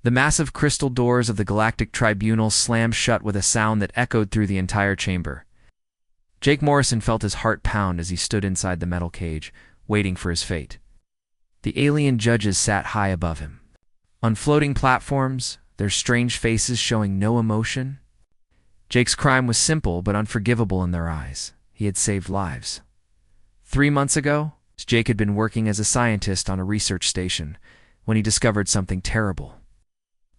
The massive crystal doors of the Galactic Tribunal slammed shut with a sound that echoed through the entire chamber. Jake Morrison felt his heart pound as he stood inside the metal cage, waiting for his fate. The alien judges sat high above him. On floating platforms, their strange faces showing no emotion. Jake's crime was simple but unforgivable in their eyes. He had saved lives. 3 months ago, Jake had been working as a scientist on a research station when he discovered something terrible.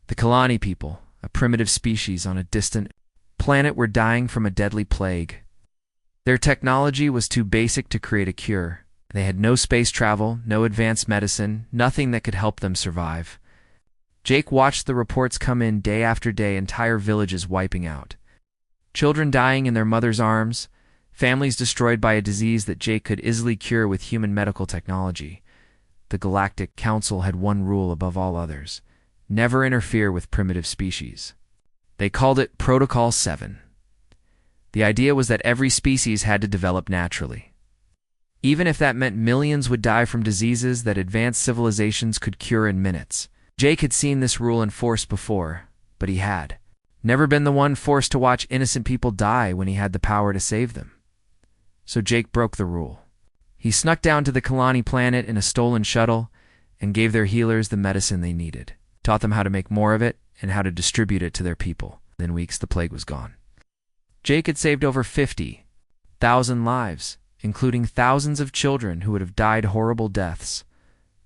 The Kalani people, a primitive species on a distant planet, were dying from a deadly plague. Their technology was too basic to create a cure. They had no space travel, no advanced medicine, nothing that could help them survive. Jake watched the reports come in day after day, entire villages wiping out. Children dying in their mother's arms, families destroyed by a disease that Jake could easily cure with human medical technology. The Galactic Council had one rule above all others: never interfere with primitive species. They called it Protocol 7. The idea was that every species had to develop naturally. Even if that meant millions would die from diseases that advanced civilizations could cure in minutes. Jake had seen this rule enforced before, but he had never been the one forced to watch innocent people die when he had the power to save them. So Jake broke the rule. He snuck down to the Kalani planet in a stolen shuttle and gave their healers the medicine they needed. Taught them how to make more of it and how to distribute it to their people. In weeks, the plague was gone. Jake had saved over 50,000 lives, including thousands of children who would have died horrible deaths.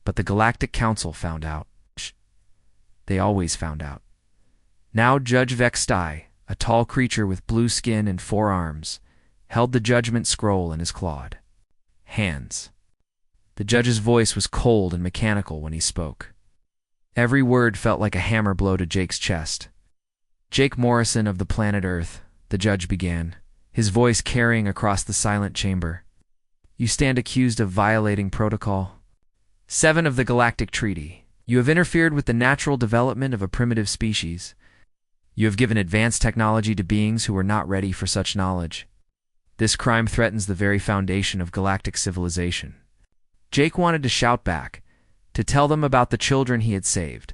But the Galactic Council found out. They always found out. Now Judge Vextai, a tall creature with blue skin and 4 arms, held the judgment scroll in his clawed hands. The judge's voice was cold and mechanical when he spoke. Every word felt like a hammer blow to Jake's chest. Jake Morrison of the planet Earth, the judge began, his voice carrying across the silent chamber. You stand accused of violating Protocol 7 of the Galactic Treaty. You have interfered with the natural development of a primitive species. You have given advanced technology to beings who were not ready for such knowledge. This crime threatens the very foundation of galactic civilization. Jake wanted to shout back, to tell them about the children he had saved,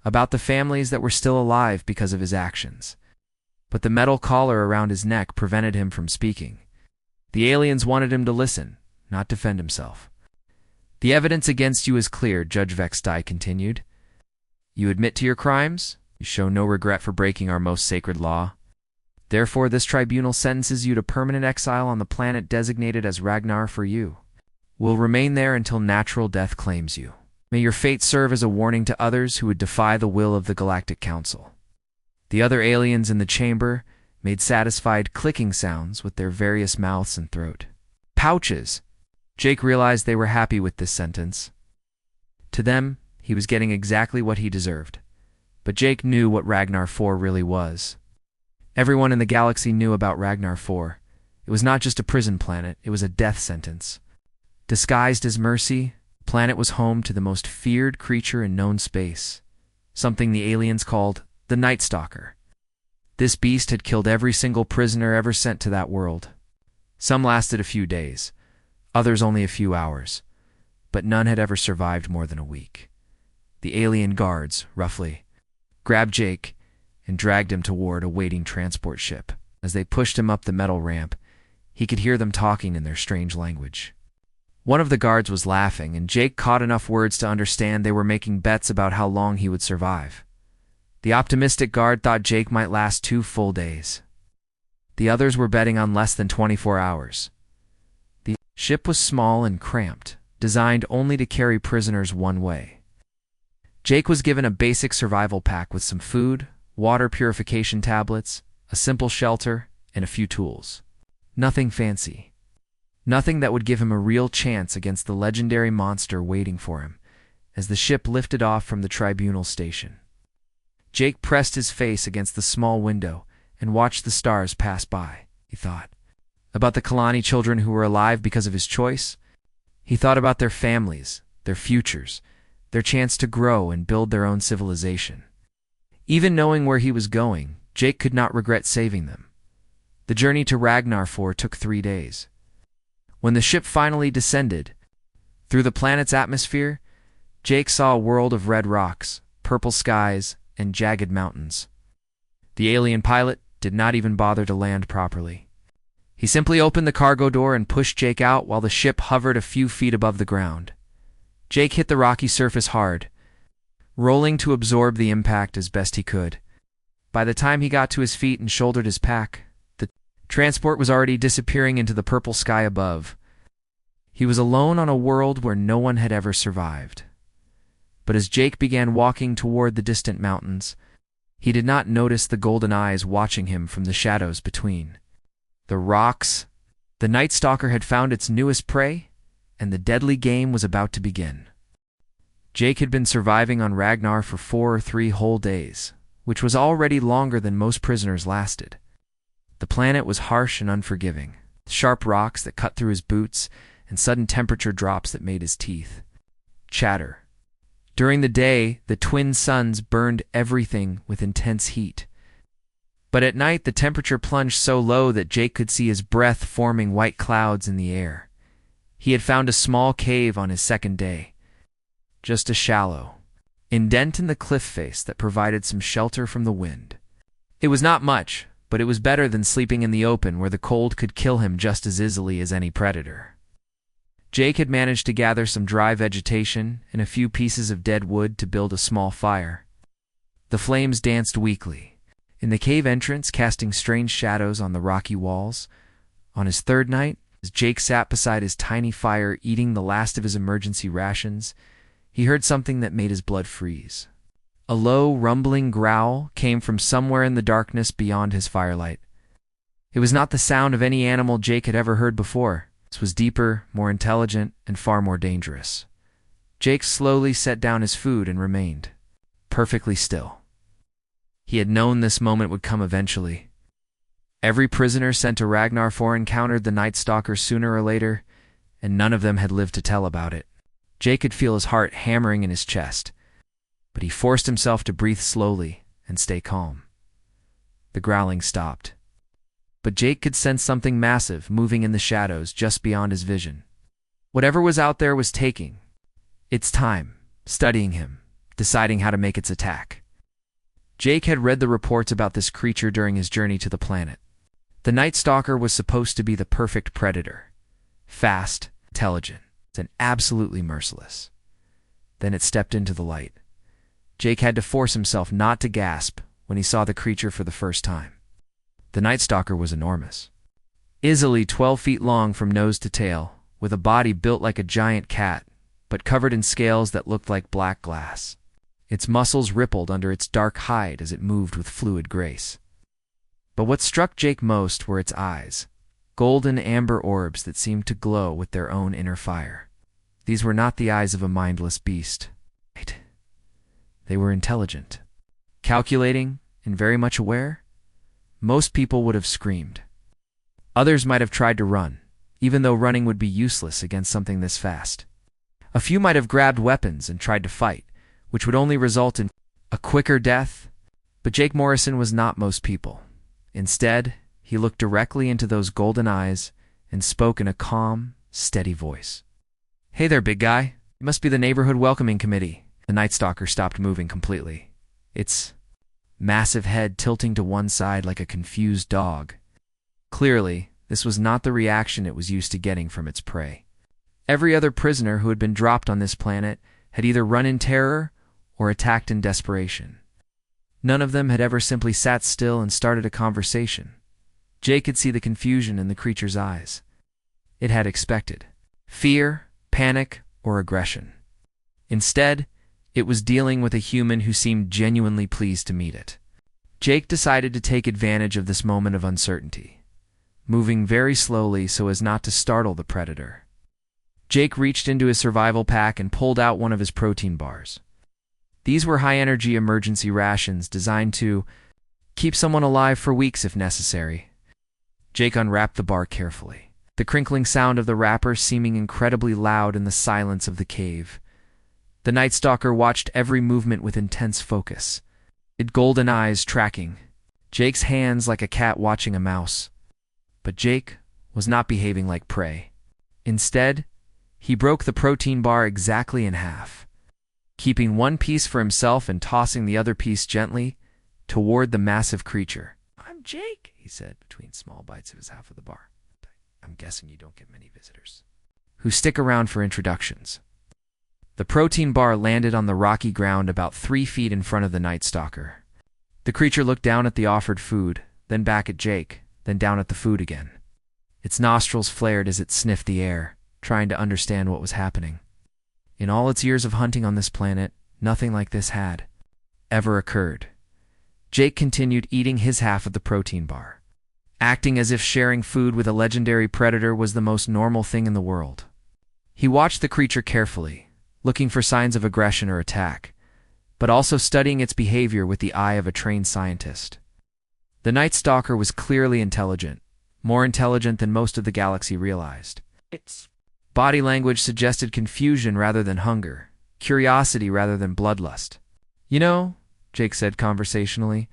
about the families that were still alive because of his actions. But the metal collar around his neck prevented him from speaking. The aliens wanted him to listen, not defend himself. The evidence against you is clear, Judge Vextai continued. You admit to your crimes. You show no regret for breaking our most sacred law. Therefore, this tribunal sentences you to permanent exile on the planet designated as Ragnar for you. Will remain there until natural death claims you. May your fate serve as a warning to others who would defy the will of the Galactic Council. The other aliens in the chamber made satisfied clicking sounds with their various mouths and throat pouches. Jake realized they were happy with this sentence. To them, he was getting exactly what he deserved. But Jake knew what Ragnar 4 really was. Everyone in the galaxy knew about Ragnar 4. It was not just a prison planet, it was a death sentence. Disguised as mercy, the planet was home to the most feared creature in known space, something the aliens called the Night Stalker. This beast had killed every single prisoner ever sent to that world. Some lasted a few days, others only a few hours, but none had ever survived more than a week. The alien guards, roughly, grabbed Jake and dragged him toward a waiting transport ship. As they pushed him up the metal ramp, he could hear them talking in their strange language. One of the guards was laughing, and Jake caught enough words to understand they were making bets about how long he would survive. The optimistic guard thought Jake might last 2 full days. The others were betting on less than 24 hours. The ship was small and cramped, designed only to carry prisoners one way. Jake was given a basic survival pack with some food, water purification tablets, a simple shelter, and a few tools. Nothing fancy. Nothing that would give him a real chance against the legendary monster waiting for him as the ship lifted off from the tribunal station. Jake pressed his face against the small window and watched the stars pass by. He thought about the Kalani children who were alive because of his choice. He thought about their families, their futures, their chance to grow and build their own civilization. Even knowing where he was going, Jake could not regret saving them. The journey to Ragnar 4 took 3 days. When the ship finally descended through the planet's atmosphere, Jake saw a world of red rocks, purple skies, and jagged mountains. The alien pilot did not even bother to land properly. He simply opened the cargo door and pushed Jake out while the ship hovered a few feet above the ground. Jake hit the rocky surface hard, rolling to absorb the impact as best he could. By the time he got to his feet and shouldered his pack, the transport was already disappearing into the purple sky above. He was alone on a world where no one had ever survived. But as Jake began walking toward the distant mountains, he did not notice the golden eyes watching him from the shadows between the rocks. The Night Stalker had found its newest prey, and the deadly game was about to begin. Jake had been surviving on Ragnar for 4 or 3 whole days, which was already longer than most prisoners lasted. The planet was harsh and unforgiving, sharp rocks that cut through his boots, and sudden temperature drops that made his teeth chatter. During the day, the twin suns burned everything with intense heat. But at night, the temperature plunged so low that Jake could see his breath forming white clouds in the air. He had found a small cave on his second day. Just a shallow indent in the cliff face that provided some shelter from the wind. It was not much, but it was better than sleeping in the open where the cold could kill him just as easily as any predator. Jake had managed to gather some dry vegetation and a few pieces of dead wood to build a small fire. The flames danced weakly in the cave entrance, casting strange shadows on the rocky walls. On his third night, as Jake sat beside his tiny fire eating the last of his emergency rations, he heard something that made his blood freeze. A low, rumbling growl came from somewhere in the darkness beyond his firelight. It was not the sound of any animal Jake had ever heard before. This was deeper, more intelligent, and far more dangerous. Jake slowly set down his food and remained perfectly still. He had known this moment would come eventually. Every prisoner sent to Ragnar 4 encountered the Night Stalker sooner or later, and none of them had lived to tell about it. Jake could feel his heart hammering in his chest, but he forced himself to breathe slowly and stay calm. The growling stopped, but Jake could sense something massive moving in the shadows just beyond his vision. Whatever was out there was taking its time, studying him, deciding how to make its attack. Jake had read the reports about this creature during his journey to the planet. The Night Stalker was supposed to be the perfect predator. Fast, intelligent, and absolutely merciless. Then it stepped into the light. Jake had to force himself not to gasp when he saw the creature for the first time. The Night Stalker was enormous. Easily 12 feet long from nose to tail, with a body built like a giant cat, but covered in scales that looked like black glass. Its muscles rippled under its dark hide as it moved with fluid grace. But what struck Jake most were its eyes, golden amber orbs that seemed to glow with their own inner fire. These were not the eyes of a mindless beast. They were intelligent, calculating, and very much aware. Most people would have screamed. Others might have tried to run, even though running would be useless against something this fast. A few might have grabbed weapons and tried to fight, which would only result in a quicker death. But Jake Morrison was not most people. Instead, he looked directly into those golden eyes and spoke in a calm, steady voice. "Hey there, big guy. You must be the neighborhood welcoming committee." The Night Stalker stopped moving completely, its massive head tilting to one side like a confused dog. Clearly, this was not the reaction it was used to getting from its prey. Every other prisoner who had been dropped on this planet had either run in terror or attacked in desperation. None of them had ever simply sat still and started a conversation. Jake could see the confusion in the creature's eyes. It had expected fear, panic, or aggression. Instead, it was dealing with a human who seemed genuinely pleased to meet it. Jake decided to take advantage of this moment of uncertainty, moving very slowly so as not to startle the predator. Jake reached into his survival pack and pulled out one of his protein bars. These were high-energy emergency rations designed to keep someone alive for weeks if necessary. Jake unwrapped the bar carefully, the crinkling sound of the wrapper seeming incredibly loud in the silence of the cave. The Night Stalker watched every movement with intense focus, its golden eyes tracking Jake's hands like a cat watching a mouse. But Jake was not behaving like prey. Instead, he broke the protein bar exactly in half. keeping one piece for himself and tossing the other piece gently toward the massive creature. "I'm Jake," he said between small bites of his half of the bar. "I'm guessing you don't get many visitors who stick around for introductions." The protein bar landed on the rocky ground about 3 feet in front of the Night Stalker. The creature looked down at the offered food, then back at Jake, then down at the food again. Its nostrils flared as it sniffed the air, trying to understand what was happening. In all its years of hunting on this planet, nothing like this had ever occurred. Jake continued eating his half of the protein bar, acting as if sharing food with a legendary predator was the most normal thing in the world. He watched the creature carefully, looking for signs of aggression or attack, but also studying its behavior with the eye of a trained scientist. The Night Stalker was clearly intelligent, more intelligent than most of the galaxy realized. Its body language suggested confusion rather than hunger, curiosity rather than bloodlust. "You know," Jake said conversationally,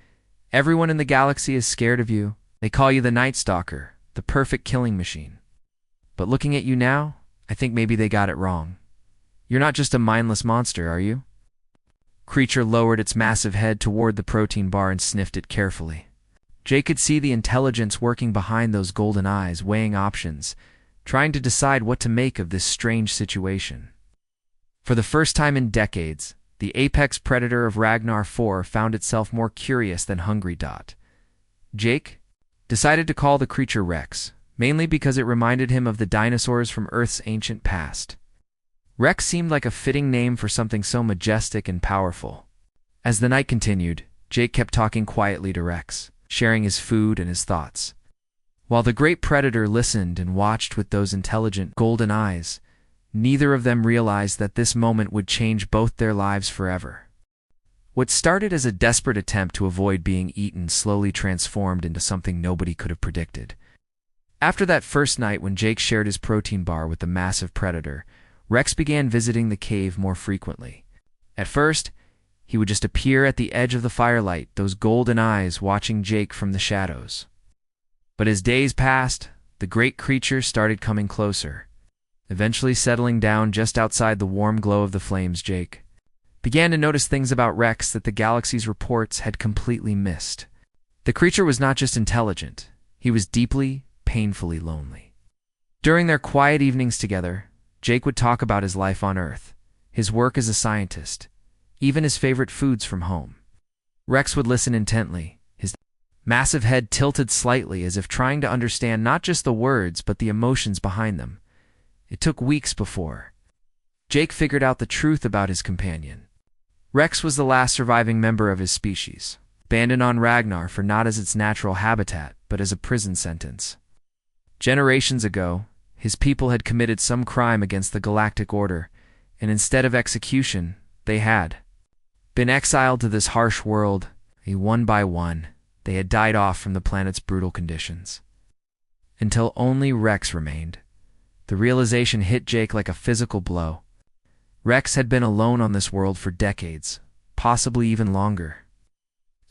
"everyone in the galaxy is scared of you. They call you the Night Stalker, the perfect killing machine. But looking at you now, I think maybe they got it wrong. You're not just a mindless monster, are you?" Creature lowered its massive head toward the protein bar and sniffed it carefully. Jake could see the intelligence working behind those golden eyes, weighing options, trying to decide what to make of this strange situation. For the first time in decades, the apex predator of Ragnar 4 found itself more curious than hungry. Jake decided to call the creature Rex, mainly because it reminded him of the dinosaurs from Earth's ancient past. Rex seemed like a fitting name for something so majestic and powerful. As the night continued, Jake kept talking quietly to Rex, sharing his food and his thoughts. While the great predator listened and watched with those intelligent golden eyes, neither of them realized that this moment would change both their lives forever. What started as a desperate attempt to avoid being eaten slowly transformed into something nobody could have predicted. After that first night when Jake shared his protein bar with the massive predator, Rex began visiting the cave more frequently. At first, he would just appear at the edge of the firelight, those golden eyes watching Jake from the shadows. But as days passed, the great creature started coming closer, eventually settling down just outside the warm glow of the flames. Jake began to notice things about Rex that the galaxy's reports had completely missed. The creature was not just intelligent, he was deeply, painfully lonely. During their quiet evenings together, Jake would talk about his life on Earth, his work as a scientist, even his favorite foods from home. Rex would listen intently, his massive head tilted slightly as if trying to understand not just the words but the emotions behind them. It took weeks before Jake figured out the truth about his companion. Rex was the last surviving member of his species, abandoned on Ragnar for not as its natural habitat but as a prison sentence. Generations ago, his people had committed some crime against the Galactic Order, and instead of execution, they had been exiled to this harsh world. One by one, they had died off from the planet's brutal conditions, until only Rex remained. The realization hit Jake like a physical blow. Rex had been alone on this world for decades, possibly even longer.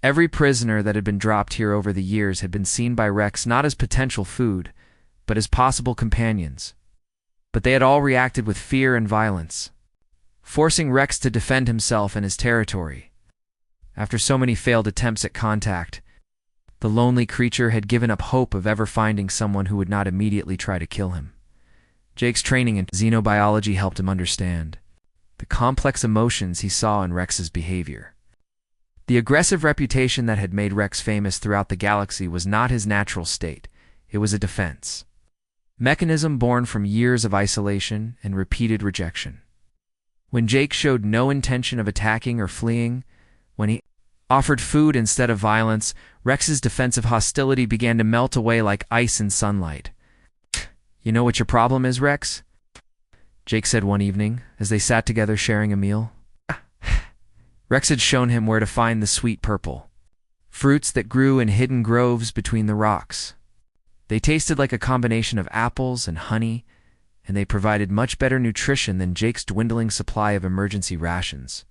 Every prisoner that had been dropped here over the years had been seen by Rex not as potential food, but as possible companions. But they had all reacted with fear and violence, forcing Rex to defend himself and his territory. After so many failed attempts at contact, the lonely creature had given up hope of ever finding someone who would not immediately try to kill him. Jake's training in xenobiology helped him understand the complex emotions he saw in Rex's behavior. The aggressive reputation that had made Rex famous throughout the galaxy was not his natural state. It was a defense mechanism born from years of isolation and repeated rejection. When Jake showed no intention of attacking or fleeing, when he offered food instead of violence, Rex's defensive hostility began to melt away like ice in sunlight. "You know what your problem is, Rex?" Jake said one evening, as they sat together sharing a meal. Rex had shown him where to find the sweet purple fruits that grew in hidden groves between the rocks. They tasted like a combination of apples and honey, and they provided much better nutrition than Jake's dwindling supply of emergency rations.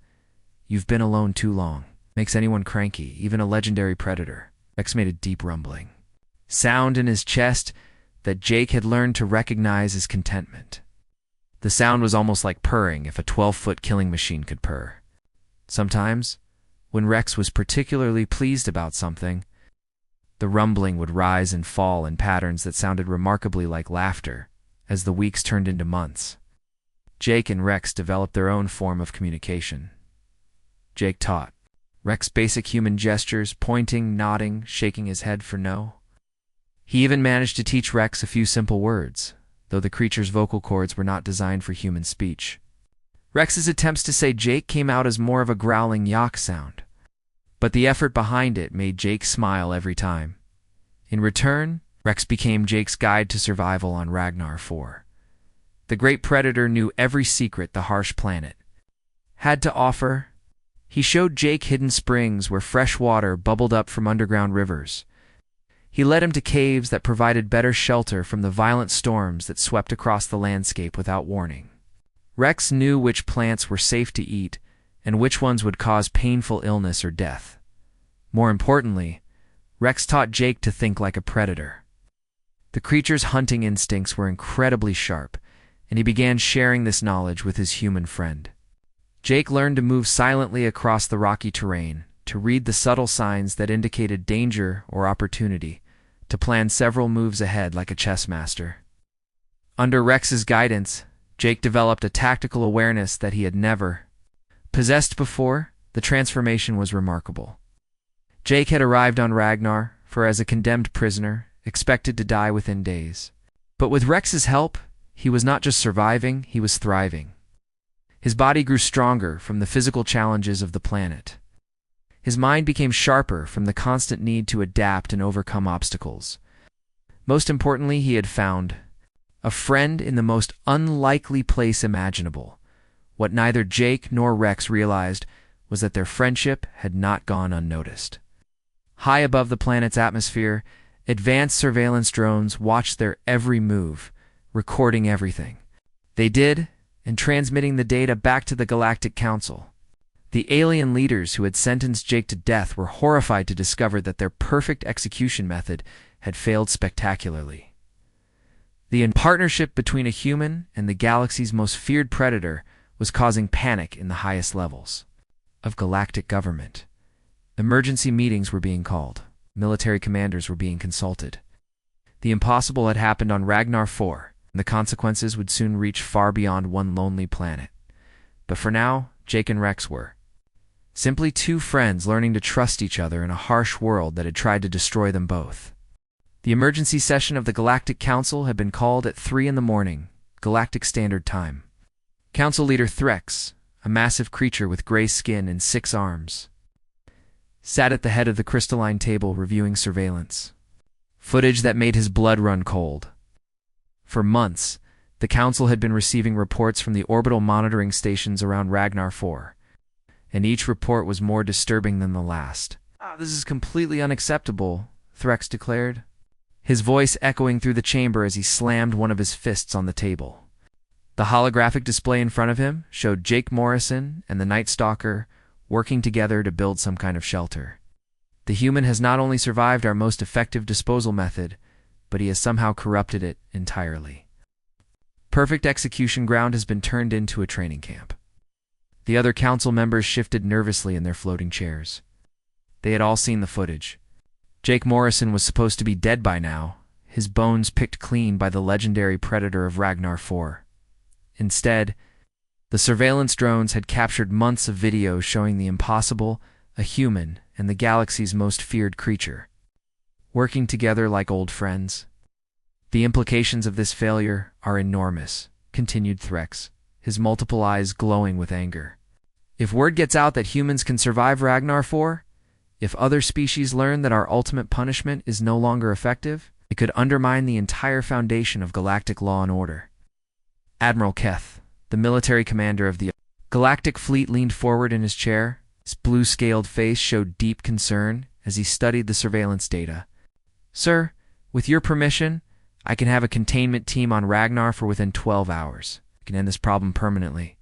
"You've been alone too long. Makes anyone cranky, even a legendary predator." Rex made a deep rumbling sound in his chest that Jake had learned to recognize as contentment. The sound was almost like purring if a 12-foot killing machine could purr. Sometimes, when Rex was particularly pleased about something, the rumbling would rise and fall in patterns that sounded remarkably like laughter as the weeks turned into months. Jake and Rex developed their own form of communication. Jake taught Rex basic human gestures, pointing, nodding, shaking his head for no. He even managed to teach Rex a few simple words, though the creature's vocal cords were not designed for human speech. Rex's attempts to say Jake came out as more of a growling yak sound, but the effort behind it made Jake smile every time. In return, Rex became Jake's guide to survival on Ragnar 4. The great predator knew every secret the harsh planet had to offer. He showed Jake hidden springs where fresh water bubbled up from underground rivers. He led him to caves that provided better shelter from the violent storms that swept across the landscape without warning. Rex knew which plants were safe to eat and which ones would cause painful illness or death. More importantly, Rex taught Jake to think like a predator. The creature's hunting instincts were incredibly sharp, and he began sharing this knowledge with his human friend. Jake learned to move silently across the rocky terrain, to read the subtle signs that indicated danger or opportunity, to plan several moves ahead like a chess master. Under Rex's guidance, Jake developed a tactical awareness that he had never possessed before. The transformation was remarkable. Jake had arrived on Ragnar as a condemned prisoner, expected to die within days. But with Rex's help, he was not just surviving, he was thriving. His body grew stronger from the physical challenges of the planet. His mind became sharper from the constant need to adapt and overcome obstacles. Most importantly, he had found a friend in the most unlikely place imaginable. What neither Jake nor Rex realized was that their friendship had not gone unnoticed. High above the planet's atmosphere, advanced surveillance drones watched their every move, recording everything they did and transmitting the data back to the Galactic Council. The alien leaders who had sentenced Jake to death were horrified to discover that their perfect execution method had failed spectacularly. The partnership between a human and the galaxy's most feared predator was causing panic in the highest levels of galactic government. Emergency meetings were being called. Military commanders were being consulted. The impossible had happened on Ragnar 4, and the consequences would soon reach far beyond one lonely planet. But for now, Jake and Rex were simply two friends learning to trust each other in a harsh world that had tried to destroy them both. The emergency session of the Galactic Council had been called at 3 a.m, Galactic Standard Time. Council leader Threx, a massive creature with gray skin and 6 arms, sat at the head of the crystalline table reviewing surveillance footage that made his blood run cold. For months, the Council had been receiving reports from the orbital monitoring stations around Ragnar 4, and each report was more disturbing than the last. This is completely unacceptable," Threx declared, his voice echoing through the chamber as he slammed one of his fists on the table. The holographic display in front of him showed Jake Morrison and the Night Stalker working together to build some kind of shelter. "The human has not only survived our most effective disposal method, but he has somehow corrupted it entirely. Perfect execution ground has been turned into a training camp." The other council members shifted nervously in their floating chairs. They had all seen the footage. Jake Morrison was supposed to be dead by now, his bones picked clean by the legendary predator of Ragnar 4. Instead, the surveillance drones had captured months of video showing the impossible, a human, and the galaxy's most feared creature working together like old friends. "The implications of this failure are enormous," continued Threx, his multiple eyes glowing with anger. "If word gets out that humans can survive Ragnar 4, if other species learn that our ultimate punishment is no longer effective, it could undermine the entire foundation of galactic law and order." Admiral Keth, the military commander of the Galactic Fleet, leaned forward in his chair. His blue-scaled face showed deep concern as he studied the surveillance data. "Sir, with your permission, I can have a containment team on Ragnar for within 12 hours. I can end this problem permanently."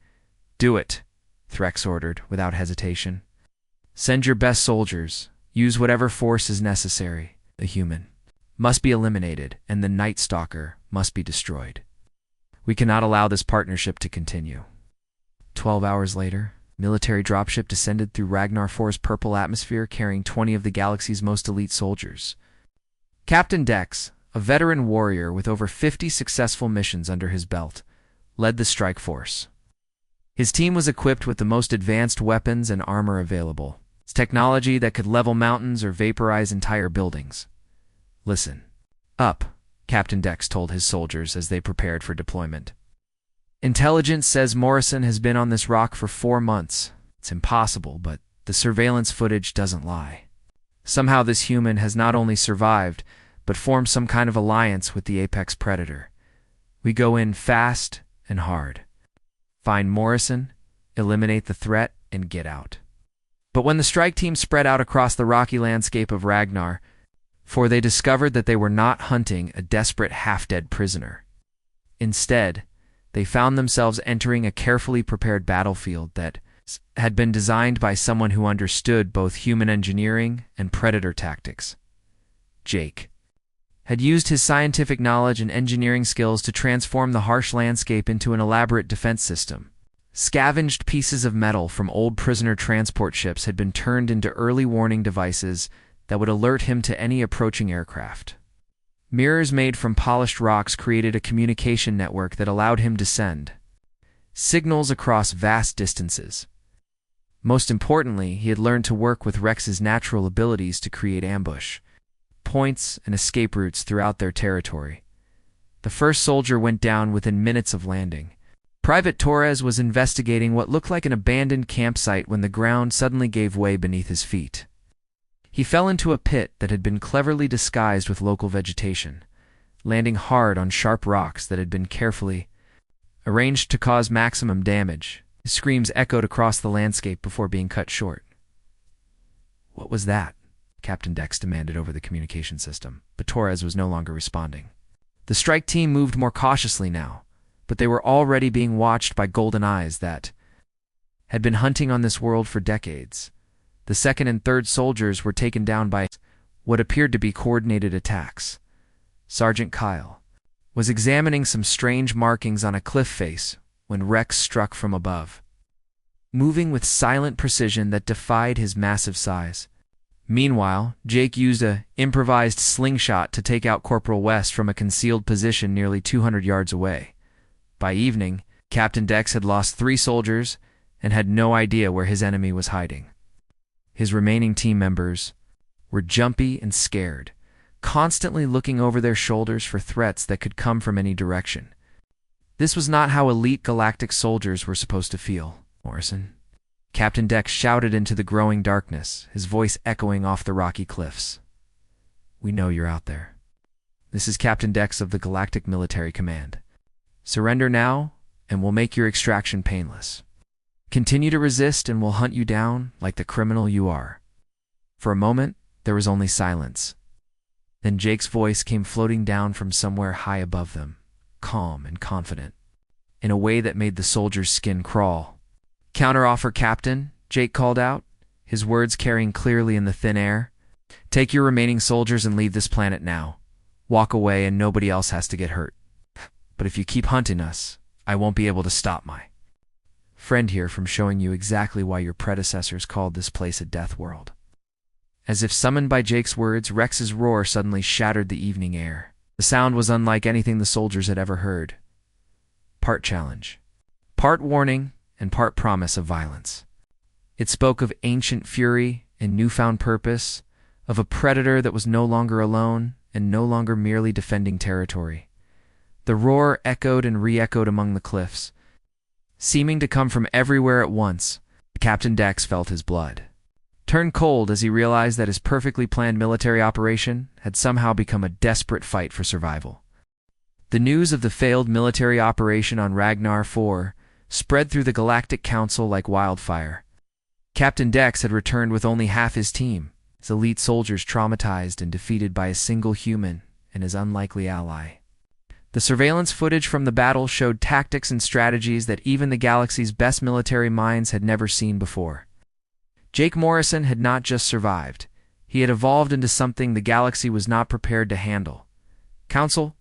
"Do it," Threx ordered, without hesitation. "Send your best soldiers. Use whatever force is necessary. The human must be eliminated, and the Night Stalker must be destroyed." We cannot allow this partnership to continue. 12 hours later, a military dropship descended through Ragnar 4's purple atmosphere carrying 20 of the galaxy's most elite soldiers. Captain Dex, a veteran warrior with over 50 successful missions under his belt, led the strike force. His team was equipped with the most advanced weapons and armor available. It's technology that could level mountains or vaporize entire buildings. Listen up, Captain Dex told his soldiers as they prepared for deployment. Intelligence says Morrison has been on this rock for 4 months. It's impossible, but the surveillance footage doesn't lie. Somehow this human has not only survived, but formed some kind of alliance with the apex predator. We go in fast and hard. Find Morrison, eliminate the threat, and get out. But when the strike team spread out across the rocky landscape of Ragnar, for they discovered that they were not hunting a desperate half-dead prisoner. Instead, they found themselves entering a carefully prepared battlefield that had been designed by someone who understood both human engineering and predator tactics. Jake had used his scientific knowledge and engineering skills to transform the harsh landscape into an elaborate defense system. Scavenged pieces of metal from old prisoner transport ships had been turned into early warning devices that would alert him to any approaching aircraft. Mirrors made from polished rocks created a communication network that allowed him to send signals across vast distances. Most importantly, he had learned to work with Rex's natural abilities to create ambush points and escape routes throughout their territory. The first soldier went down within minutes of landing. Private Torres was investigating what looked like an abandoned campsite when the ground suddenly gave way beneath his feet. He fell into a pit that had been cleverly disguised with local vegetation, landing hard on sharp rocks that had been carefully arranged to cause maximum damage. His screams echoed across the landscape before being cut short. "What was that?" Captain Dex demanded over the communication system, but Torres was no longer responding. The strike team moved more cautiously now, but they were already being watched by golden eyes that had been hunting on this world for decades. The second and third soldiers were taken down by what appeared to be coordinated attacks. Sergeant Kyle was examining some strange markings on a cliff face when Rex struck from above, moving with silent precision that defied his massive size. Meanwhile, Jake used an improvised slingshot to take out Corporal West from a concealed position nearly 200 yards away. By evening, Captain Dex had lost 3 soldiers and had no idea where his enemy was hiding. His remaining team members were jumpy and scared, constantly looking over their shoulders for threats that could come from any direction. This was not how elite galactic soldiers were supposed to feel. "Morrison," Captain Dex shouted into the growing darkness, his voice echoing off the rocky cliffs. "We know you're out there. This is Captain Dex of the Galactic Military Command. Surrender now, and we'll make your extraction painless. Continue to resist, and we'll hunt you down like the criminal you are." For a moment, there was only silence. Then Jake's voice came floating down from somewhere high above them, calm and confident, in a way that made the soldier's skin crawl. "Counteroffer, Captain," Jake called out, his words carrying clearly in the thin air. "Take your remaining soldiers and leave this planet now. Walk away and nobody else has to get hurt. But if you keep hunting us, I won't be able to stop my friend here from showing you exactly why your predecessors called this place a death world." As if summoned by Jake's words, Rex's roar suddenly shattered the evening air. The sound was unlike anything the soldiers had ever heard. Part challenge, part warning, and part promise of violence. It spoke of ancient fury and newfound purpose, of a predator that was no longer alone and no longer merely defending territory. The roar echoed and re-echoed among the cliffs, seeming to come from everywhere at once. Captain Dex felt his blood turn cold as he realized that his perfectly planned military operation had somehow become a desperate fight for survival. The news of the failed military operation on Ragnar 4 spread through the Galactic Council like wildfire. Captain Dex had returned with only half his team, his elite soldiers traumatized and defeated by a single human and his unlikely ally. The surveillance footage from the battle showed tactics and strategies that even the galaxy's best military minds had never seen before. Jake Morrison had not just survived. He had evolved into something the galaxy was not prepared to handle. "Council,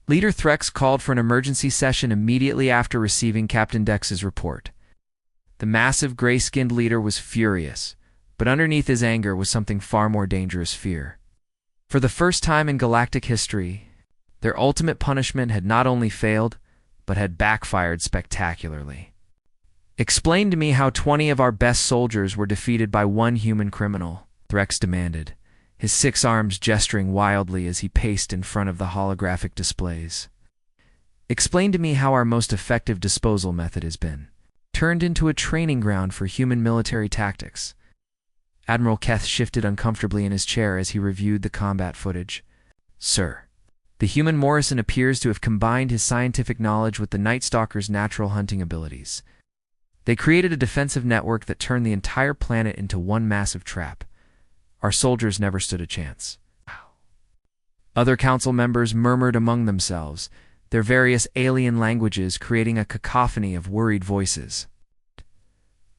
Leader Threx called for an emergency session immediately after receiving Captain Dex's report. The massive gray-skinned leader was furious, but underneath his anger was something far more dangerous: fear. For the first time in galactic history, their ultimate punishment had not only failed, but had backfired spectacularly. "Explain to me how 20 of our best soldiers were defeated by one human criminal," Threx demanded, his 6 arms gesturing wildly as he paced in front of the holographic displays. "Explain to me how our most effective disposal method has been turned into a training ground for human military tactics." Admiral Keth shifted uncomfortably in his chair as he reviewed the combat footage. "Sir, the human Morrison appears to have combined his scientific knowledge with the Night Stalker's natural hunting abilities. They created a defensive network that turned the entire planet into one massive trap. Our soldiers never stood a chance." Other council members murmured among themselves, their various alien languages creating a cacophony of worried voices.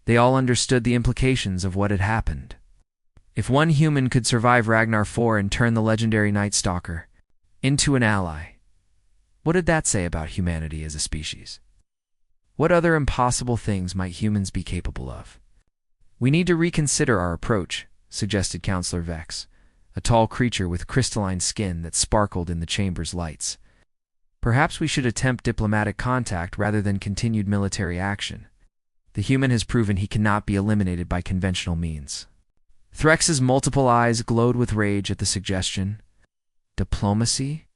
They all understood the implications of what had happened. If one human could survive Ragnar 4 and turn the legendary Night Stalker into an ally, what did that say about humanity as a species? What other impossible things might humans be capable of? "We need to reconsider our approach," suggested Counselor Vex, a tall creature with crystalline skin that sparkled in the chamber's lights. "Perhaps we should attempt diplomatic contact rather than continued military action. The human has proven he cannot be eliminated by conventional means." Threx's multiple eyes glowed with rage at the suggestion. Diplomacy?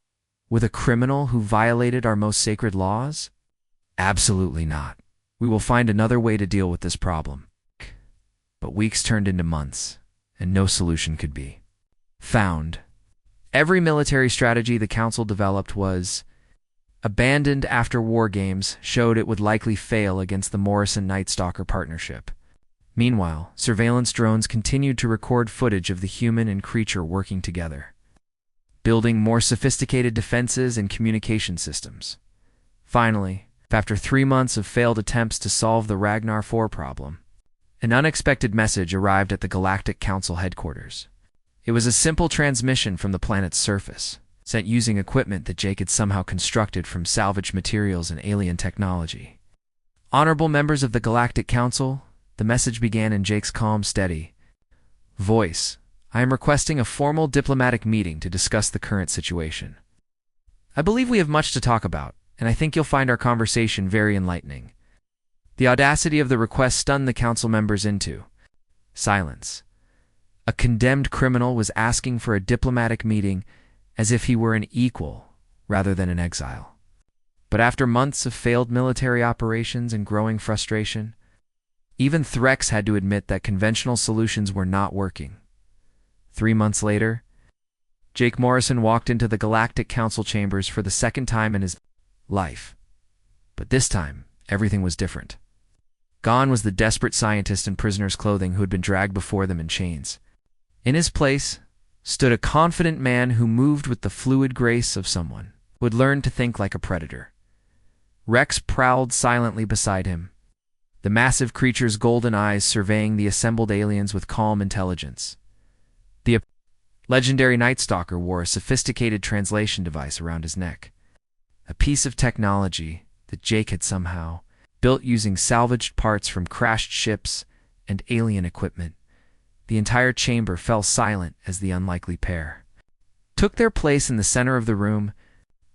With a criminal who violated our most sacred laws? Absolutely not. We will find another way to deal with this problem. But weeks turned into months, and no solution could be found. Every military strategy the Council developed was abandoned after war games showed it would likely fail against the Morrison Night Stalker partnership. Meanwhile, surveillance drones continued to record footage of the human and creature working together, building more sophisticated defenses and communication systems. Finally, after 3 months of failed attempts to solve the Ragnar 4 problem, an unexpected message arrived at the Galactic Council headquarters. It was a simple transmission from the planet's surface, sent using equipment that Jake had somehow constructed from salvaged materials and alien technology. "Honorable members of the Galactic Council," the message began in Jake's calm, steady voice, "I am requesting a formal diplomatic meeting to discuss the current situation. I believe we have much to talk about, and I think you'll find our conversation very enlightening." The audacity of the request stunned the council members into silence. A condemned criminal was asking for a diplomatic meeting as if he were an equal rather than an exile. But after months of failed military operations and growing frustration, even Threx had to admit that conventional solutions were not working. 3 months later, Jake Morrison walked into the Galactic Council chambers for the second time in his life. But this time, everything was different. Gone was the desperate scientist in prisoner's clothing who had been dragged before them in chains. In his place stood a confident man who moved with the fluid grace of someone who had learned to think like a predator. Rex prowled silently beside him, the massive creature's golden eyes surveying the assembled aliens with calm intelligence. The legendary Night Stalker wore a sophisticated translation device around his neck, a piece of technology that Jake had somehow built using salvaged parts from crashed ships and alien equipment. The entire chamber fell silent as the unlikely pair took their place in the center of the room.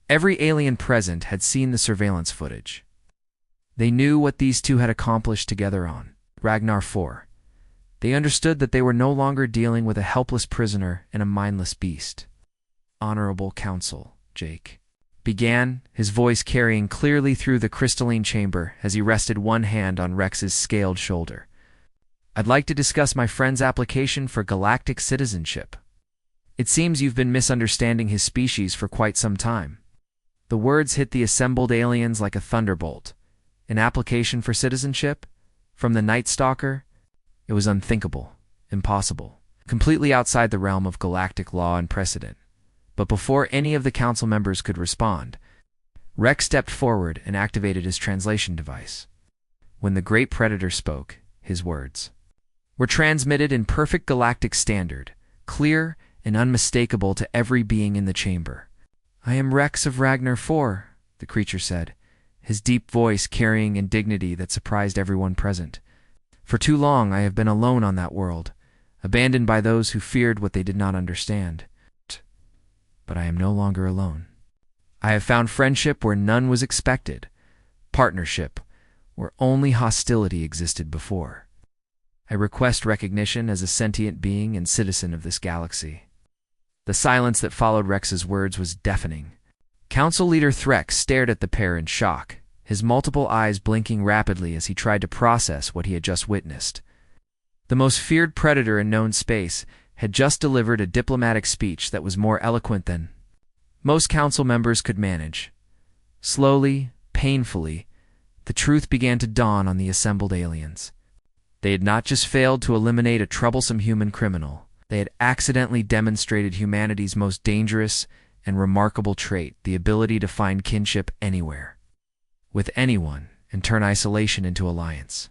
Every alien present had seen the surveillance footage. They knew what these two had accomplished together on Ragnar 4. They understood that they were no longer dealing with a helpless prisoner and a mindless beast. "Honorable Council," Jake began, his voice carrying clearly through the crystalline chamber as he rested one hand on Rex's scaled shoulder. "I'd like to discuss my friend's application for galactic citizenship. It seems you've been misunderstanding his species for quite some time." The words hit the assembled aliens like a thunderbolt. An application for citizenship? From the Night Stalker? It was unthinkable, impossible, completely outside the realm of galactic law and precedent. But before any of the council members could respond, Rex stepped forward and activated his translation device. When the great predator spoke, his words were transmitted in perfect galactic standard, clear and unmistakable to every being in the chamber. "I am Rex of Ragnar IV," the creature said, his deep voice carrying a dignity that surprised everyone present. "For too long I have been alone on that world, abandoned by those who feared what they did not understand. But I am no longer alone. I have found friendship where none was expected, partnership where only hostility existed before. I request recognition as a sentient being and citizen of this galaxy." The silence that followed Rex's words was deafening. Council Leader Threx stared at the pair in shock, his multiple eyes blinking rapidly as he tried to process what he had just witnessed. The most feared predator in known space had just delivered a diplomatic speech that was more eloquent than most council members could manage. Slowly, painfully, the truth began to dawn on the assembled aliens. They had not just failed to eliminate a troublesome human criminal, they had accidentally demonstrated humanity's most dangerous and remarkable trait, the ability to find kinship anywhere, with anyone, and turn isolation into alliance.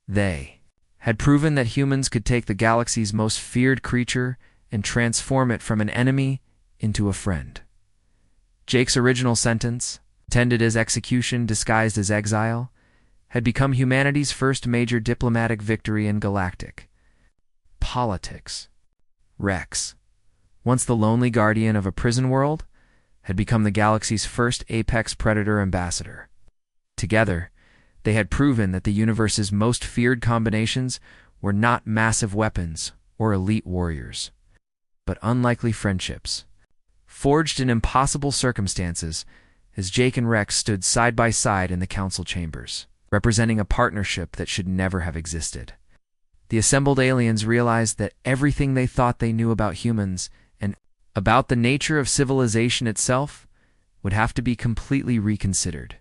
They had proven that humans could take the galaxy's most feared creature and transform it from an enemy into a friend. Jake's original sentence, intended as execution disguised as exile, had become humanity's first major diplomatic victory in galactic politics. Rex, once the lonely guardian of a prison world, had become the galaxy's first apex predator ambassador. Together, they had proven that the universe's most feared combinations were not massive weapons or elite warriors, but unlikely friendships, forged in impossible circumstances as Jake and Rex stood side by side in the council chambers, representing a partnership that should never have existed. The assembled aliens realized that everything they thought they knew about humans and about the nature of civilization itself would have to be completely reconsidered.